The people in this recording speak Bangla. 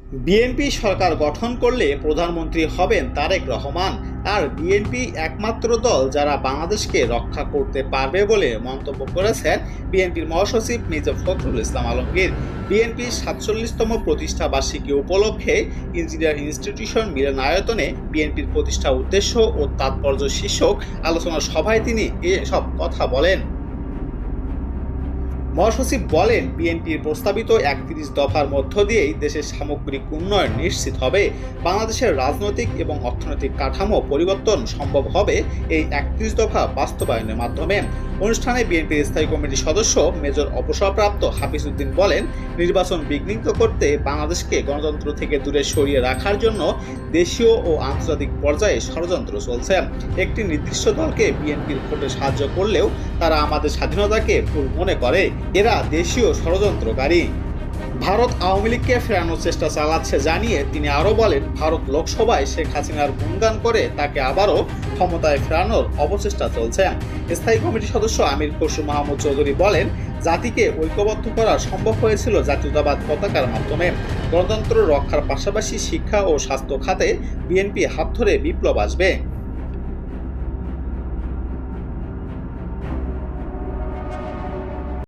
বিএনপি সরকার গঠন করলে প্রধানমন্ত্রী হবেন তারেক রহমান। আর বিএনপি একমাত্র দল যারা বাংলাদেশকে রক্ষা করতে পারবে বলে মন্তব্য করেছেন বিএনপির মহাসচিব মির্জা ফখরুল ইসলাম আলমগীর। বিএনপির 47তম প্রতিষ্ঠা বার্ষিকী উপলক্ষে ইঞ্জিনিয়ার ইনস্টিটিউশন মিলনায়তনে বিএনপির প্রতিষ্ঠা উদ্দেশ্য ও তাৎপর্য শীর্ষক আলোচনা সভায় তিনি এসব কথা বলেন। মহাসচিব বলেন, বিএনপির প্রস্তাবিত 31 দফার মধ্য দিয়েই দেশের সামগ্রিক উন্নয়ন নিশ্চিত হবে। বাংলাদেশের রাজনৈতিক এবং অর্থনৈতিক কাঠামো পরিবর্তন সম্ভব হবে এই 31 দফা বাস্তবায়নের মাধ্যমে। অনুষ্ঠানে বিএনপির স্থায়ী কমিটির সদস্য মেজর অবসরপ্রাপ্ত হাফিজ উদ্দিন বলেন, নির্বাচন বিঘ্নিত করতে বাংলাদেশকে গণতন্ত্র থেকে দূরে সরিয়ে রাখার জন্য দেশীয় ও আন্তর্জাতিক পর্যায়ে ষড়যন্ত্র চলছে। একটি নির্দিষ্ট দলকে বিএনপির ভোটে সাহায্য করলেও তারা আমাদের স্বাধীনতাকে ভুল মনে করে। এরা দেশীয় ষড়যন্ত্রকারী। ভারত আওয়ামী লীগকে ফেরানোর চেষ্টা চালাচ্ছে জানিয়ে তিনি আরও বলেন, ভারত লোকসভায় শেখ হাসিনার গুণগান করে তাকে আবারও ক্ষমতায় ফেরানোর অপচেষ্টা চলছে। স্থায়ী কমিটির সদস্য আমির খসরু মাহমুদ চৌধুরী বলেন, জাতিকে ঐক্যবদ্ধ করা সম্ভব হয়েছিল জাতীয়তাবাদ পতাকার মাধ্যমে। গণতন্ত্র রক্ষার পাশাপাশি শিক্ষা ও স্বাস্থ্য খাতে বিএনপি হাত ধরে বিপ্লব আসবে।